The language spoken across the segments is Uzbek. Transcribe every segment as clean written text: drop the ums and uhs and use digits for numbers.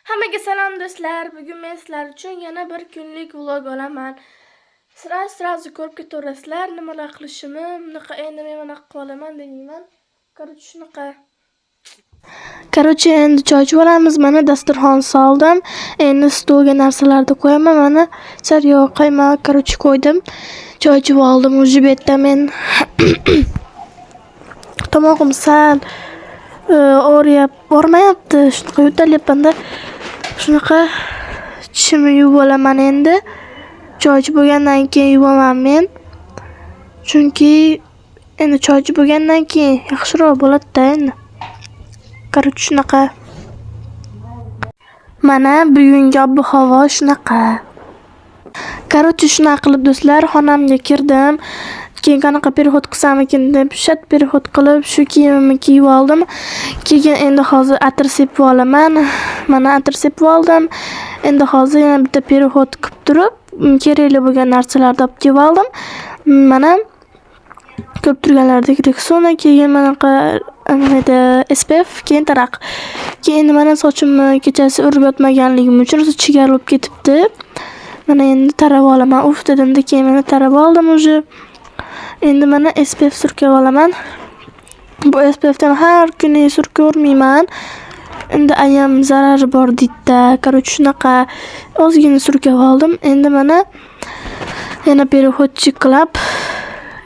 Hammaga salom do'stlar. Bugun men sizlar uchun yana bir kunlik vlog olaman. Sразу ko'rib ketaverasizlar nimalar qilishimni. Bunaqa endi men mana qilib olaman deyman. Короче, shunaqa. Короче, endi choy ichib olamiz. Mana dasturxon soldim. Endi stolga narsalarni qo'yaman. Mana sariyog', qaymoq, короче qo'ydim. Choy ichib oldim. Уже bu yerda men tomog'im sal bormayapti. Shunaqa yo'talyapman-da. Shunaqa tishimni yuvib olaman endi. Choy ichib bo'lgandan keyin yuvaman men. Chunki endi choy ichib bo'lgandan keyin yaxshiroq bo'ladi-da endi. Короче, shunaqa. Mana bugungi ob-havo shunaqa. Короче, shunaqa qilib do'stlar, xonamga kirdim. Keyin qanaqa переход qilsamikin deb shat переход qilib shu kiyimimni kiyib oldim. Keyin endi hozir atir sepib olaman. Mana atir sepib oldim. Endi hozir yana bitta переход qilib turib, kerakli bo'lgan narsalarni olib kelib oldim. Mana ko'p turganlardek Rexona, keyin mana SPF, keyin taraq. Keyin mana sochimni kechasi urib yotmaganligim uchun chigarib ketibdi. Mana endi tarab olaman. Uf dedimda, keyin mana tarab oldim уже. Endi mana SPF surkab olaman. Bu SPFdan har kuni surkavermayman. Endi ayam zarari bor deydi-da. Короче, shunaqa ozgina surkab oldim. Endi mana yana переходчик qilib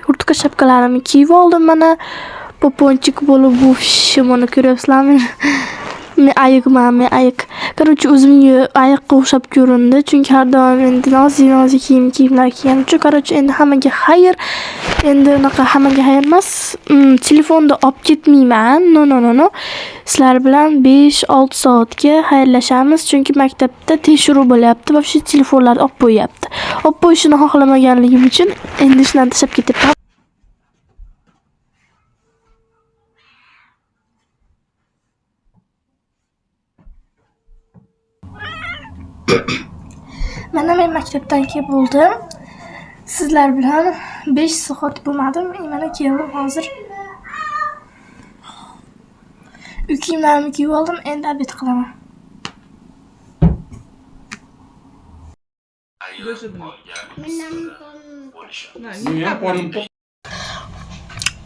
kurtka shapkalarimni kiyib oldim. Mana poponchik bo'lib bu shimoni ko'ryapsizlarmi? Men ayiq. Короче, o'zimga ayiqqa o'xshab ko'rindi. Chunki har doim endi nozik kiyimlar kiyganim uchun. Короче, endi hammaga xayr. Endi unaqa hammaga xayr emas. Telefonni olib ketmayman. No. Sizlar bilan 5-6 soatga xayrlashamiz. Chunki maktabda tekshiruv bo'lyapti va shu telefonlarni olib qo'yapti. Olib qo'yishini xohlamaganligim uchun endi shundan tashlab ketibman. Mana men maktabdan kelib bo'ldim. Sizlar bilan 5 soat bo'lmadim. Mana keldim hozir. Kiyimlarimni kiyib oldim. Endi obed qilaman.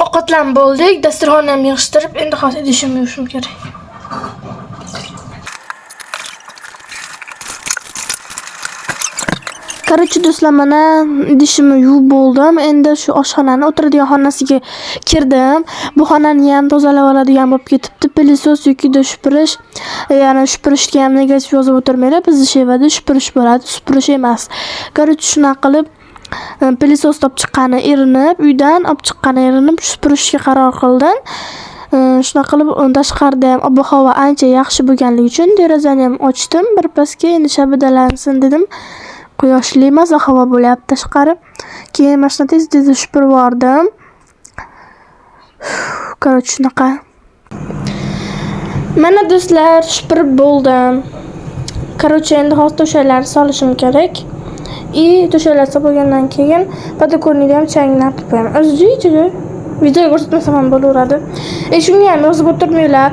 Ovqatlanib bo'ldik. Dasturxonni ham yig'ishtirib, endi hozir idishimni yuvishim kerak. Короче, do'stlar, mana idishimni yuvib bo'ldim. Endi shu oshxonani o'tiradigan xonasiga kirdim. Bu xonani ham tozalab oladigan bo'lib ketibdi. Pilisos yoki shupirish. Ya'ni shupirishga ham negativ yozib o'tirmanglar. Bizning shevada shupirish bo'ladi, supirish emas. Короче, shunaqa qilib pilisos olib chiqqani erinib, uydan olib chiqqani erinib shupirishga qaror qildim. Shunaqa qilib tashqarida ham ob-havo ancha yaxshi bo'lganligi uchun derazani ham ochdim. Birpasga endi shabidalansin dedim. Quyoshli maza havo bo'lyapti tashqari. Keyin mashina tez shupirib bordim. Короче, shunaqa. Mana do'stlar, shupirib bo'ldim. Короче, endi hozir to'shaklarni solishim kerak. To'shaklar solgandan keyin podokonniyni ham changlatib qo'yaman. O'zi video ko'rsatmasam ham bo'laveradi. Shunga ham yozib o'tirmanglar.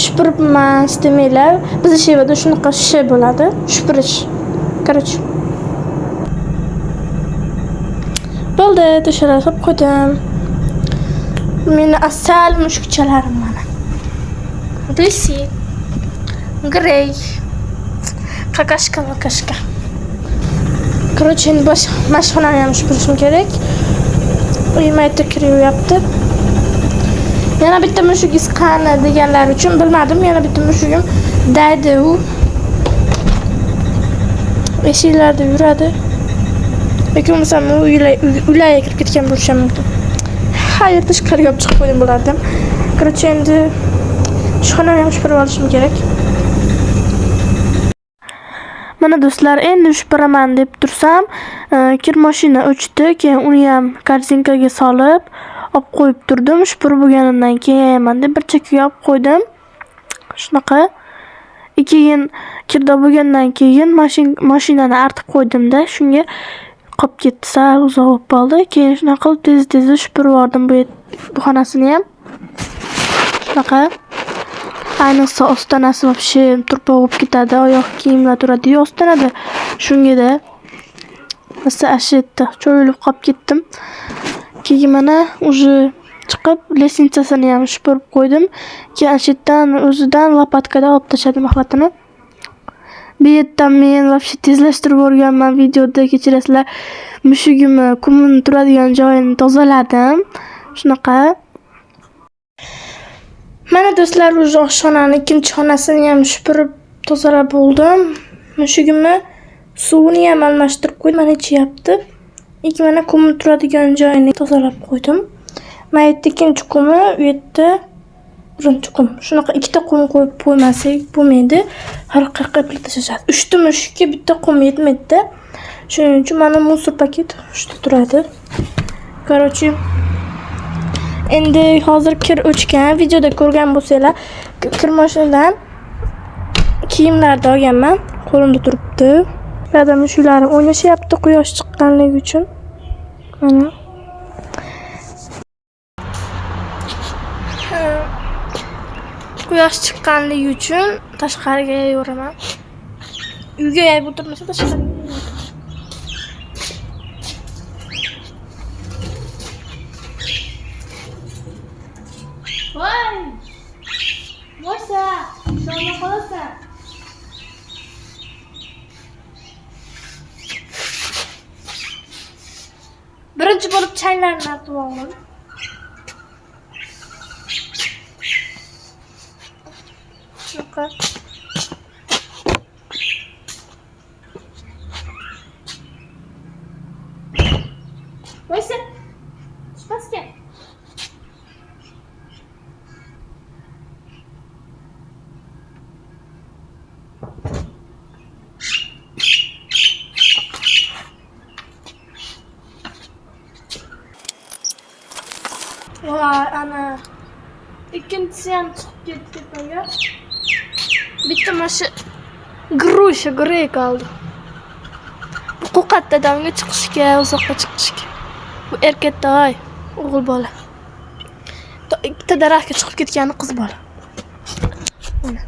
Shupiribman demanglar. Biz shevada shunaqa shish bo'ladi. Shupirish. Короче. Bo'ldi, to'shaklar solib qo'ydim. Meni asal mushukchalarim mana. Desi. Grey. Kakashka. Короче, endi mashxonani ham shupirishim kerak. Uymayda kiryapti. Yana bitta mushugingiz qani deganlar uchun bilmadim. Yana bitta mushugim daydi u. Eshiklarda yuradi. Yoki bo'lmasam uylarga kirib ketgan bo'lishi mumkin. Hayır, tashqariga olib chiqib qo'ydim bo'lardim. Короче, endi shundan ham shupirib olishim kerak. Mana do'stlar, endi shupiraman deb tursam, kir mashina o'chdi. Keyin uni ham korzinkaga solib olib qo'yib turdim. Shupirib bo'lganimdan keyin mana bir chekkaga olib qo'ydim. Shunaqa. Keyin kirda bo'lgandan keyin mashinani artib qo'ydim-da, shunga qolib ketdi, sal uzoq bo'lib qoldi. Keyin shunaqa qilib tez shupirib bordim bu xonasini ham. Shunaqa. Ayniqsa ostonasi вообще turpoq bo'lib ketadi, oyoq kiyimlar turadi-yu ostonada. Shungada asa ashitdi, cho'yilib qolib ketdim. Keyin mana уже chiqib lesnitsasini ham supurib qo'ydim. Keyin ashitdan o'zidan lopatkada olib tashladim axlatini. Bu yerdan men вообще tezlashtirib o'rganman videoda kechirasizlar. Mushugimni kumun turadigan joyini tozaladim. Shunaqa. Mana do'stlar, o'zi oshxonaning ikkinchi xonasini ham supurib tozalab bo'ldim. Mushugimni suvini ham almashtirib qo'ydim, mana ichyapti. Ikki mana kumun turadigan joyini tozalab qo'ydim. Mana ikkinchi qumi, u yerda birinchi qum. Shunaqa ikkita qum qo'yib qo'ymasak bo'lmaydi. Har qayerga tashlashadi. 3 ta mushukka bitta qum yetmaydi. Shuning uchun mana musor paket shunda turadi. Короче, endi hozir kir o'chgan. Videoda ko'rgan bo'lsanglar, kir mashinadan kiyimlarni olganman. Qo'limda turibdi. Yana mushuklarim o'ynashyapti quyosh chiqqanligi uchun. Mana quyosh chiqqanligi uchun tashqariga yuraman. Uyga yayib o'tirmasa tashqariga. Voy! Bo'lsa, shunga qolasan. Birinchi bo'lib chaylarni artib oldim. Shunaqa. Bo'lsa, chiqasga. Voy, ana. Ikkinchisi ham chiqib ketdi tepaga. Bitta mashi grusha grey qoldi. Bu qo'qatda damga chiqishga, uzoqqa chiqishga. Bu erkaktoy, o'g'il bola. Ikkita daraxtga chiqib ketgani qiz bola. Mana.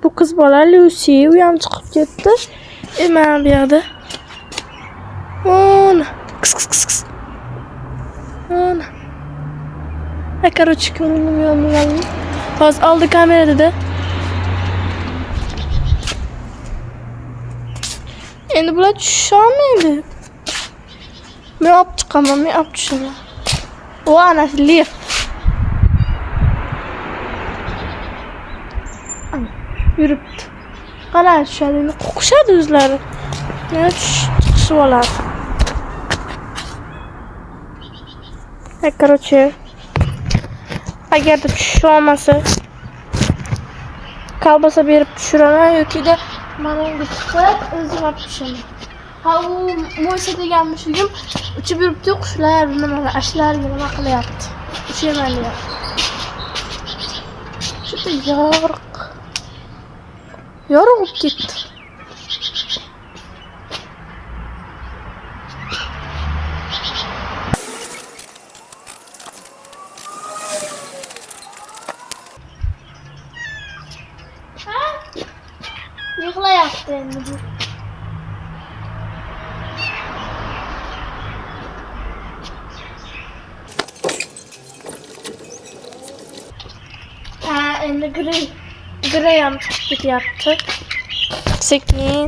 Bu qiz bola Lucy, u ham chiqib ketdi. Mana bu yerda. Mana. Kis. Mana. Короче, ko'rinmayapti. Hozir oldi kamerada. Endi bular tusholmaydi. Men olib chiqaman, men olib tushaman. O, ana lev. Yuribdi. Qalay tushadi, qo'qishadi o'zlari. Yana chiqishib oladi. Короче, agarda tusha olmasa kolbasa berib tushiraman yoki-da mana unga chiqib o'zim olib tushaman. Ha, u mo'ysa degan mushugim uchib yuribdi, qushlar nimalar ashlarga nima qilyapti. Ushamayapti. Juda yorug' bo'lib ketdi. Yig'layapti endi bu. Ha, endi grey ham chiqib ketyapti. Sekin.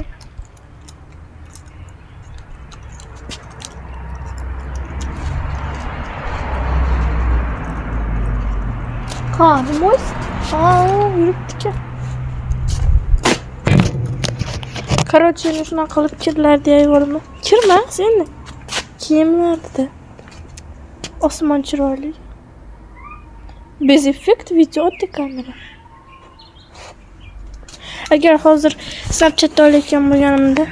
Qolmo'ys. Ha, yuribdi-ku. Короче, shunaqa qilib kirlarni yeyvorman. Kirmas endi. Kiyimlarda osmon chiroyli. Bez effekt video oddiy kamera. Agar hozir Snapchatda olayotgan bo'lganimda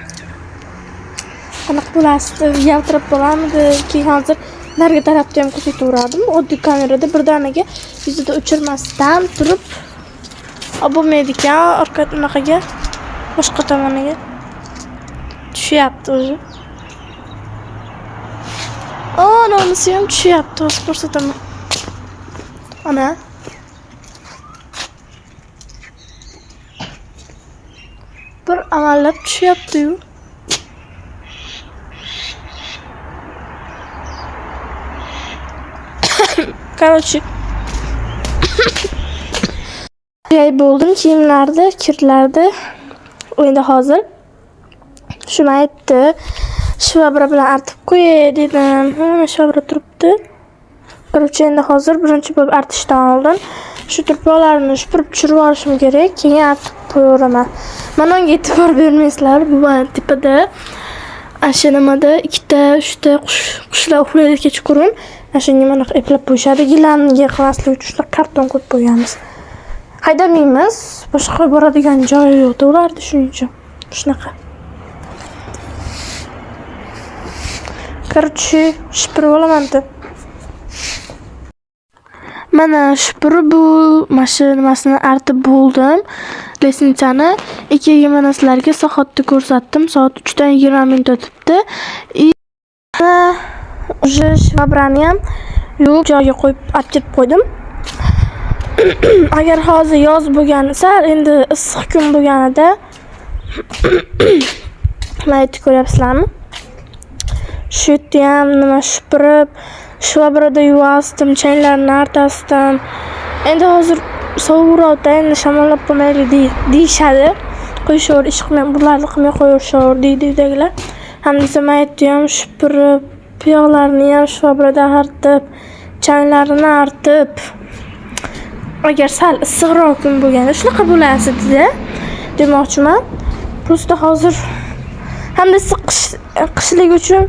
qanaqa bo'lardi? Yaltirab bo'larmidi? Keyin hozir narigi tarafda ham ko'rsataverardim. Oddiy kamerada birdaniga yuzida o'chirmasdan turib bo'lmaydi ekan, orqa unaqaga boshqa tomoniga tushyapti o'zi. No'nisi ham tushyapti, hozir ko'rsataman. Ana. bir amallab tushyapti-yu. Короче. Bo'ldim kiyimlarda, kirlarda. Endi hozir shuni aytdi. Shvabra bilan artib qo'yay dedim. Mana shvabra turibdi. Короче, endi hozir birinchi bo'lib artishdan oldin shu turpoqlarni supurib tushirib olishim kerak. Keyin artib qo'yaveraman. Mana unga e'tibor bermaysizlar. Bu tepada asha nimada ikkita, uchta qushlar uxlaydi kechqurun. Ashunga mana eplab qo'yishadi. Gilamga qilmaslik uchun shuna karton qo'yib qo'yamiz. Haydamaymiz. Boshqa boradigan joyi yo'q ularda shuning uchun. Shunaqa. Короче, shipirib olaman-da. Mana shipirib bu mashinasini artib bo'ldim. Lesnitsani 2 mana sizlarga soatni ko'rsatdim. Soat 3 dan 20 minut o'tibdi. Уже shvabrani ham yo'q joyiga qo'yib artib qo'ydim. Agar hozir yoz bo'lgansa, endi issiq kun bo'lganida mana aytib ko'ryapsizlarmi? Shu yerda ham nima shipirib, shvabrada yuvasdim, changlarni artasdim. Endi hozir sovuqroqda, endi shamollab qo'ymayli deyishadi. Qo'yishaver, ish qilmay, bularni qilmay qo'yishaver deydi uydagilar. Hamda men aytdim, shipirib, piyoqlarni ham shvabrada artib, changlarini artib. Agar sal issiqroq kun bo'lganda shunaqa bo'lasida demoqchiman. Prosta hozir hamda qishlik uchun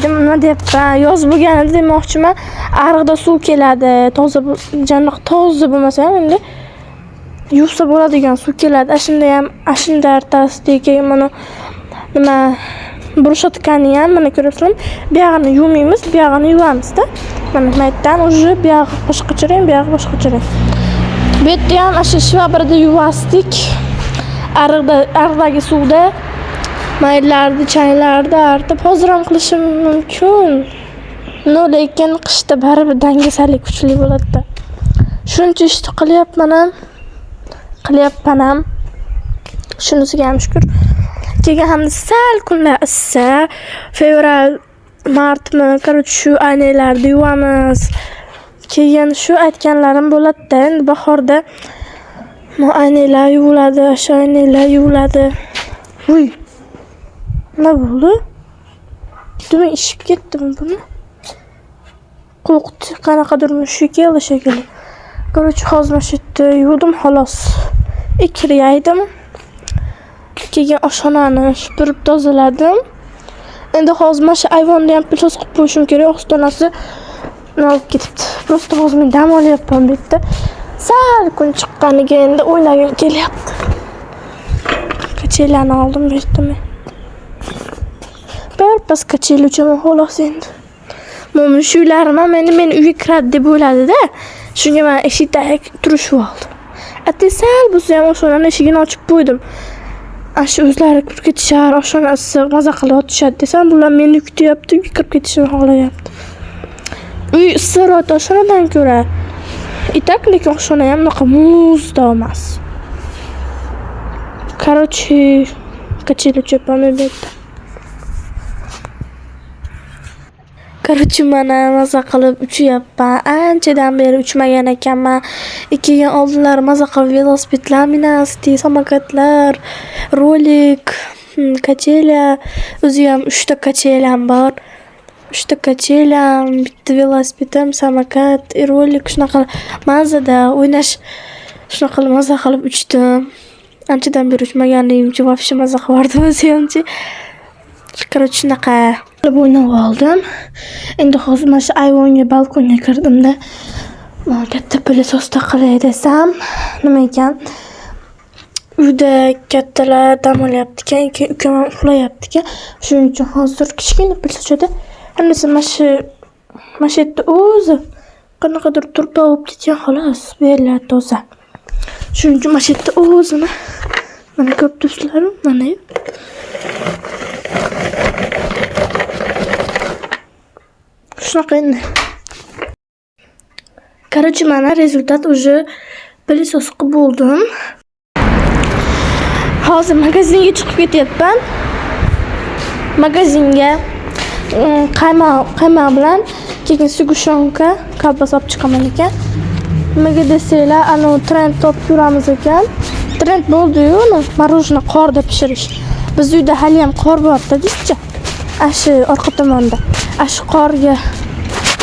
nima deyapman, yoz bo'lganida demoqchiman. Ariqda suv keladi, toza bo'lmasa ham endi yuvsa bo'ladigan suv keladi. Ashunda ham ashinda artasida keyin mana nima brushotkani ham mana ko'ryapsizlarmi? Bu yog'ini yuvmaymiz, bu yog'ini yuvamiz-da. Mana maytdan уже bu yog'i boshqacha rang, bu yog'i boshqacha rang. Bu yerda ham asha shvabrada yuvasdik. Ariqdagi suvda maylarni, changlarni artib hozir ham qilishim mumkin. Lekin qishda baribir dangasalik kuchli bo'ladi-da. Shuncha ishni qilyapman ham. Shunisiga ham shukr. Keyin ham sal kunlar issa, fevral, martmi, короче, shu aynalarni yuvamiz. Keyin shu aytganlarim bo'ladi-da. Endi bahorda aynalar yuviladi, o'sha aynalar yuviladi. Uy. Nima bo'ldi? Dumi ishib ketdimi buni? Qo'rqdi, qanaqadir mushuk keldi shekilli. Короче, hozir mana shu yerda yuvdim xolos. Ikki yaydim. Keyin oshxonani supurib tozaladim. Endi hozir mana shu ayvonni ham pilos qilib qo'yishim kerak. Ostonasi olib ketibdi. Prosta hozir men dam olyapman bu yerda. Sal kun chiqqaniga endi o'ylagim kelyapti. Kachelani oldim bu yerda men. Pas kachel uchun xolos endi. Mana shularni meni uyga kiradi deb o'yladi-da. Shunga men eshikda turishib oldim. Sal bo'lsa ham oshxonani eshigini ochib qo'ydim. Shu o'zlari kirib ketishar, oshxona issiq, maza qilib o'tishadi desam, bular meni kutyapti, kirib ketishini xohlayapti. Uy issiqroq oshxonadan ko'ra. Lekin oshxona ham unaqa muzda emas. Короче, kachel uchun men bu yerda. Короче, mana maza qilib uchyapman. Anchadan beri uchmagan ekanman. Keyin oldinlar maza qilib velosipedlar minasdi, samokatlar, rolik, kachela, o'zi ham 3 ta kachelam bor. 3 ta kachelam, bitta velosipedim, samokat, rolik shunaqa mazada o'ynash, shunaqa maza qilib uchdim. Anchadan beri uchmaganligim uchun вообще maza qilardim o'zi hamchi. Короче, shunaqa qilib o'ynab oldim. Endi hozir mana shu ayvonga, balkonga kirdimda. Mana katta pilososda qilay desam, nima ekan? Uyda kattalar dam olyapti ekan, keyin ukam ham uxlayapti ekan. Shuning uchun hozir kichkina pilosada hamma mana shu yerda o'zi qanaqadir turpa bo'lib ketgan xolos, bu yerlar toza. Shuning uchun mana shu yerda o'zini mana ko'p do'stlarim, mana shunaqa endi. Короче, mana rezultat уже pilos qilib bo'ldim. Hozir magazinga chiqib ketyapman. Magazinga qaymoq bilan keyin sugushonka kolbasa olib chiqaman ekan. Nimaga desanglar, ana trend topib yuramiz ekan. Trend bo'ldi-yu, morojna qorda pishirish. Biz uyda hali ham qor bor-da, deycha. Ashi orqa tomonda. Ashi qorga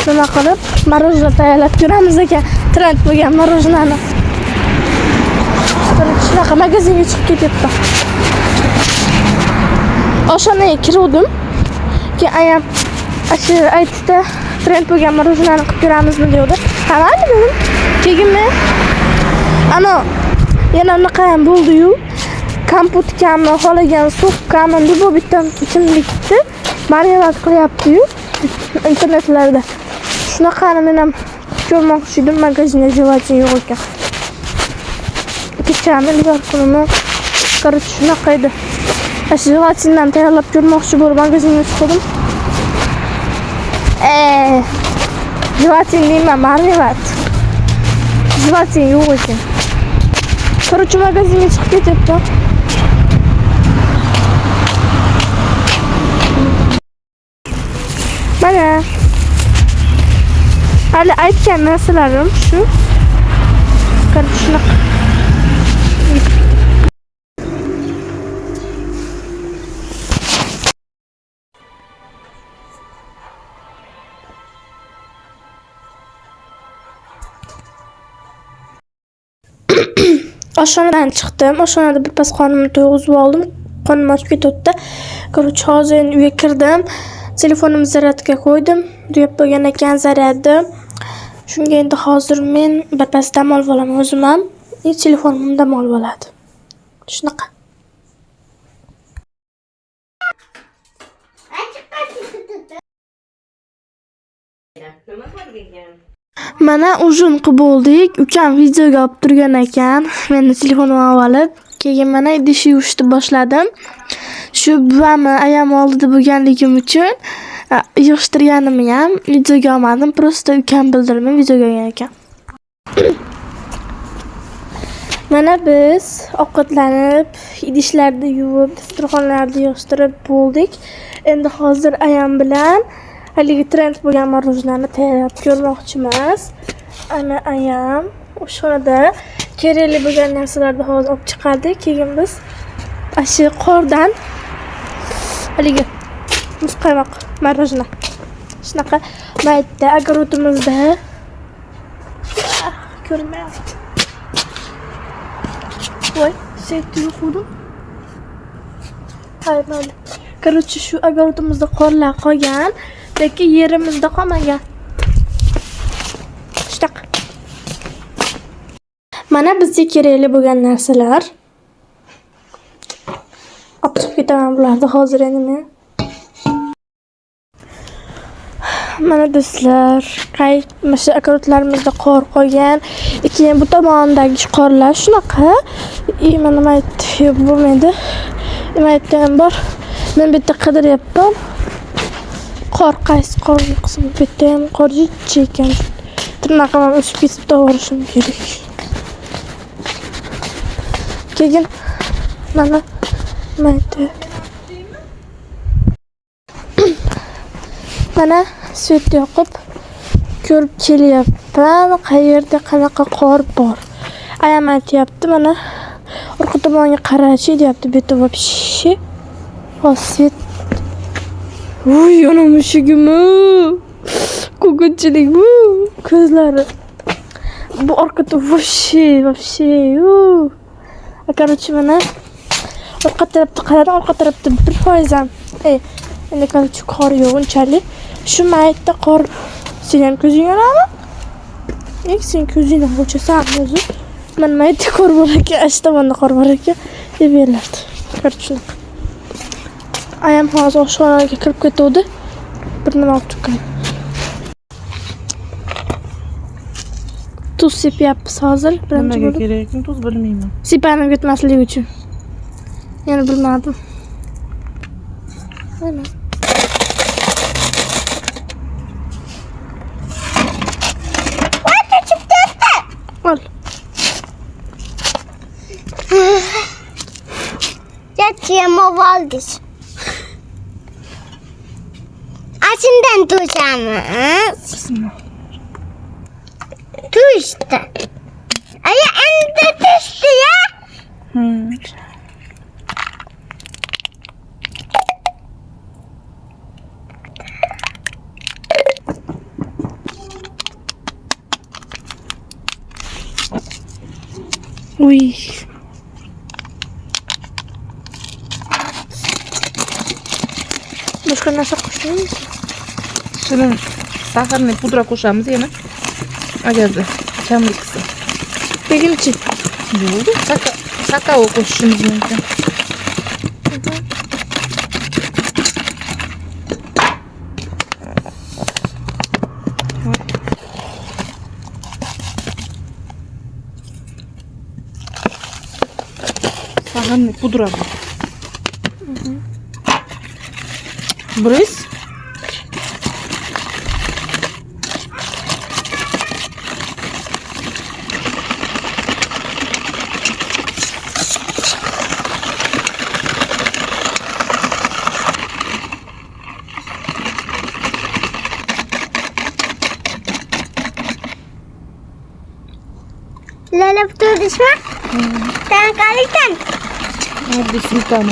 nima qilib, morojna tayyorlab yuramiz ekan. Trend bo'lgan morojnani. Shunaqa magazinga chiqib ketyapman. Oshxonaga kirdim. Keyin ayam ashi aytdi, trend bo'lgan morojnani qilib beramizmi dedi. Ha, mayli dedim. Keyin men ana yana unaqa ham bo'ldi-yu. Kompotkamni, xolagan sopkamni deb bitta ichimlikni marhamat qilyapti-yu internetlarda. Shunaqani men ham ko'rmoqchi edim, magazinda jelatin yo'q ekan. Kechami kunimi qarich shunaqa edi. Jelatindan tayyorlab ko'rmoqchi bo'lib magazinga chiqdim. Jelatin deyman, marhamat. Jelatin yo'q ekan. Qarich magazinga chiqib ketyapman. Mana hali aytgan narsalarim shu. Qarich shunaqa. Oshxonadan chiqdim. Oshxonada birpas qonimni to'yg'izib oldim. Qonim ochib ketdi. Qarich hozir uyga kirdim. Telefonimni zaryadga qo'ydim. Deb bo'lgan ekan zaryadi. Shunga endi hozir men birpas dam olib olaman o'zim ham. Telefonim dam olib oladi. Shunaqa. Mana ujun qilib bo'ldik. Ukam videoga olib turgan ekan. Meni telefonimni olib, keyin mana idish yuvishni boshladim. Shu buvamni ayam oldida bo'lganligim uchun yig'ishtirganimni ham videoga olmadim. Prosta ukam bildirmay videoga olgan ekan. Mana biz ovqatlanib, idishlarni yuvib, dasturxonlarni yig'ishtirib bo'ldik. Endi hozir ayam bilan haligi trend bo'lgan morojnani tayyorlab ko'rmoqchimiz. Ana ayam oshxonada kerakli bo'lgan narsalarni hozir olib chiqadi. Keyin biz ashi qordan haligi muzqaymoq morojna shunaqa mayda огородimizda ko'rmayapti. Voy, setni yo'qdim. Hay, mayli. Короче, shu огородimizda qorlar qolgan, lekin yerimizda qolmagan. Shunaqa. Mana bizga kerakli bo'lgan narsalar. Olib chiqib ketaman bularni hozir endi men. Mana do'stlar, mana огородlarimizda qor qolgan. Keyin bu tomondagi qorlar shunaqa. Mana nima aytdi, bo'lmaydi. Nima aytgan bor? Men bitta qidiryapman. Qor qaysi qor qismi bitta ham qor jichchi ekan. Tirnog'im ham o'sib ketib to'g'rishim kerak. Keyin mana mayda. Mana svet yoqib ko'rib kelyapman, qayerda qanaqa qor bor. Ayam aytyapti, mana orqa tomonga qarachi deyapti, beti вообще. Svet. Uy, ana mushugimi? Ko'katchilik bu. Ko'zlari. Bu orqada вообще. Короче, mana orqa tarafda qaradim, orqa tarafda 1% ham. Endi короче qor yo'q unchalik. Shu maytda qor. Sen ham ko'zing yorami? Sen ko'zingni o'chasan o'zi. Men maytda qor bor ekan, ash tomonda qor bor ekan, deb berlardi. Короче. Ayam hozir oshxonaga kirib ketdi. Bir nima olib chiqqan. Tuz sepyapmiz hozir. Nimaga kerak? Tuz bilmayman. Sepanib ketmasligi uchun. Yana bilmadim. Mana. Ol. oldu. Açından tuşamız. Bismillah. Tuştu. Ay ende tuştu ya. Uy. Boshqa narsa qo'shmaymiz. Shuni saharni pudra qo'shamiz yana. Agarda kamlik qilsa. Keyin-chi. Bo'ldi. Kakao qo'shishimiz mumkin. Saharni pudra bu. Брыз. Lala tutuşma. Sen kalırsan. Hadi smetana.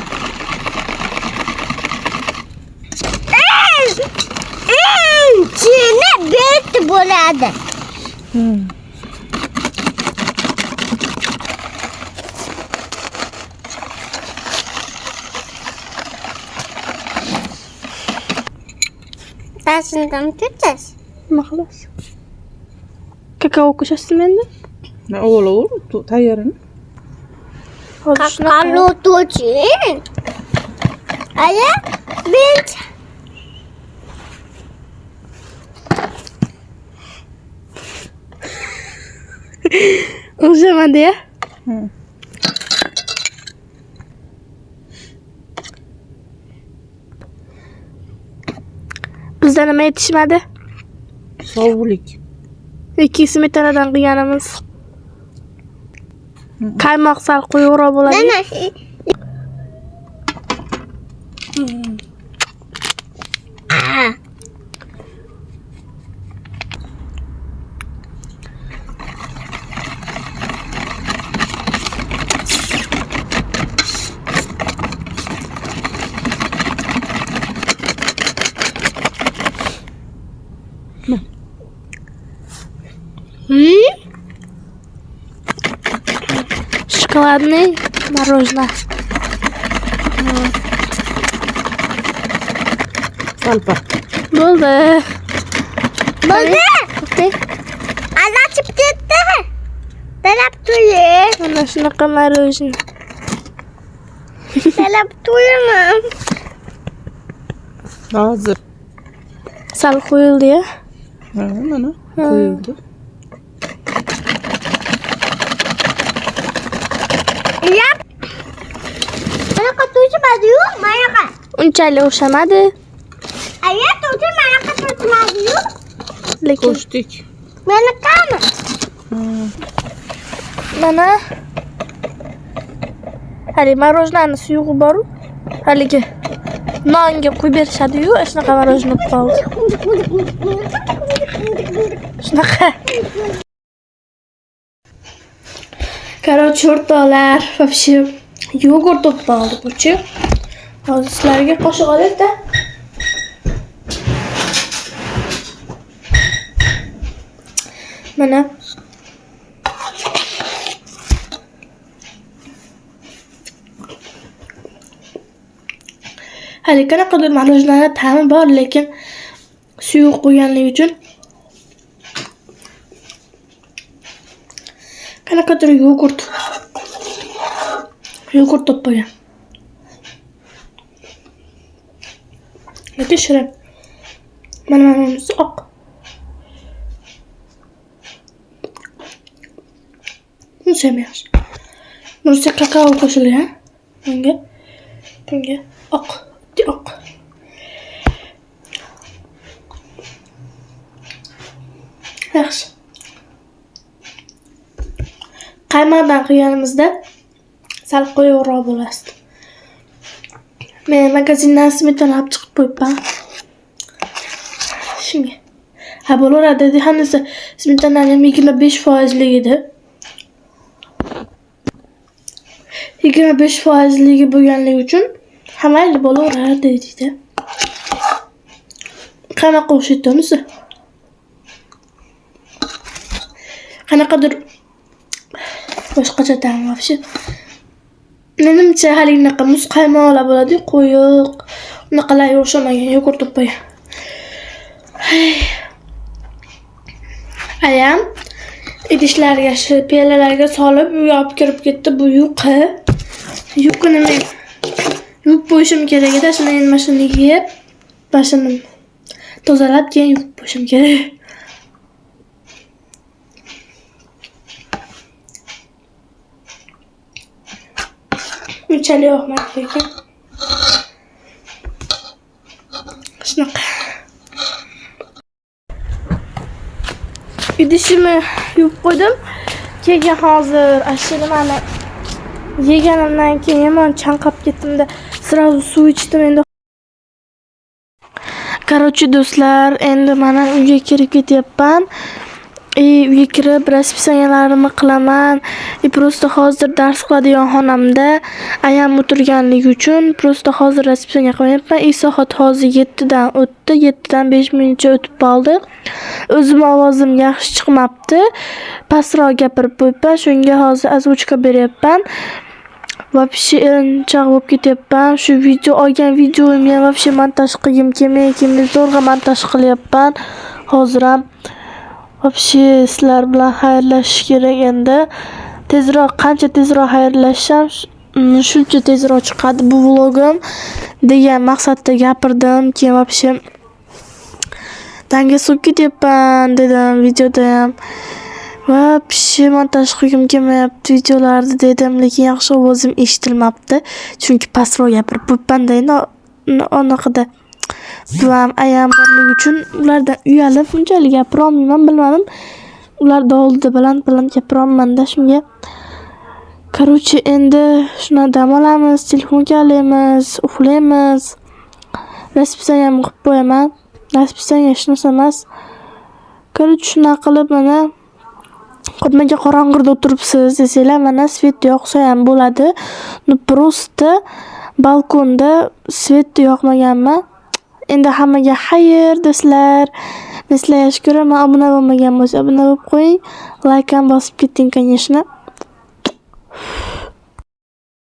İçine büyük buladı. Sen şundan tutacağız. Nima qilasiz? Kakao qo'shasizmi endi? Ne olur? Tayyormi? Hozir shunaqa. Kakao tutun. Aya ben O'xshamadi ya. Bizda nima yetishmadi? Sovuqlik. 2 smetanadan qilganimiz. Qaymoq sal quyuqroq bo'ladi. Nana. Шоколадный мороженое. Salpa. Bo'ldi. Bo'ldi. Okey. Azachib ketdi. Talab to'yib. Mana shunaqa morojen. Talab to'yaman. Hozir. Sal qo'yildi ya. Ha, mana qo'yildi. Yap. Manaqa to'yibadi-yu, manaqa. Unchalik o'xshamadi, Aya to'yib manaqa to'yibadi-yu. lekin Qo'shdik. Manaqami? mana hali morojenani suyug'i bor-ku. Haligi nonga qo'yib berishadi-yu, shunaqa morojen bo'lib qoldi. Shunaqa. Короче, o'rtoqlar, вообще yogurt bo'lib qoldi bu-chi. Hozir sizlarga qoshiq olaylik-da. Mana hali qanaqadir morojenlar ta'mi bor, lekin suyuq qo'yganligi uchun qanaqadir yogurt olib qo'ygan. Lekin shirin. Mana bunisi oq. Bunisi ham yaxshi. Bunisi kakao qo'shilgan. Bunga oq. Oq. Yaxshi. Qaymoqdan qilganimizda sal qo'yuqroq bo'lasdi. Men magazindan smetana olib chiqib qo'yibman. Shunga. Ha, bo'laveradi dedi. Hammasi smetananing 25% edi. 25% bo'lganligi uchun hamma bo'laveradi dedi. Qanaqa o'xshaydi unisi? Qanaqadir boshqacha ta'm вообще. Menimcha haligi muz qaymoqlar bo'ladi-ku, qo'yiq. Unaqalarga o'xshamagan yogurt to'pay. Ayam idishlarga, shu piyolalarga solib uyga olib kirib ketdi. Bu yuqi. Yuqini men yuvib qo'yishim kerak edi. Shuni endi mashinaga yeb, boshini tozalab keyin yuvib qo'yishim kerak. Unchalik yoqmadi lekin. Shunaqa. Idishimni yuvib qo'ydim. Keyin hozir ashini mana yeganimdan keyin yomon chanqab ketdim-da, sразу suv ichdim endi. Короче, do'stlar, endi mana uyga kirib ketyapman. Uyga kirib raspisiyalarni qilaman. Просто hozir dars qiladigan xonamda ayam o'tirganligi uchun просто hozir raspisiya qilmayapman. Soat hozir 7 dan o'tdi. 7 dan 5 minutcha o'tib qoldi. O'zim ovozim yaxshi chiqmabdi. Pastroq gapirib qo'yibman. Shunga hozir ozvochka beryapman. Вообще erinchoq bo'lib ketyapman. Shu video olgan videomni вообще montaj qilgim kelmay, kimni zo'rg'a montaj qilyapman. Hozir ham вообще sizlar bilan xayrlashish kerak endi. Tezroq, qancha tezroq xayrlashsam, shuncha tezroq chiqadi bu vlogim degan maqsadda gapirdim. Keyin вообще dangasib ketyapman dedim videoda ham. Вообще montaj qilgim kelmayapti videolarni dedim, lekin yaxshi ovozim eshitilmabdi. Chunki pastroq gapirib qo'yibman-da endi anaqada. Buvam ayam borligi uchun ulardan uyalib bunchalik gapira olmayman, bilmadim. Ular oldida baland gapirolmanda shunga. Короче, endi shuna dam olamiz, telefonga olamiz, uxlaymiz. Raspisiya qilib qo'yaman. Raspisiya hech narsa emas. Короче, shuna qilib mana qotmaga qorong'ida o'tiribsiz desanglar, mana svet yoqsa ham bo'ladi. Просто balkonda svet yoqmaganman. Endi hammaga xayr do'stlar. Sizlar yaxshi ko'raman. Obuna bo'lmagan bo'lsa obuna bo'lib qo'ying. Like ham bosib keting, конечно.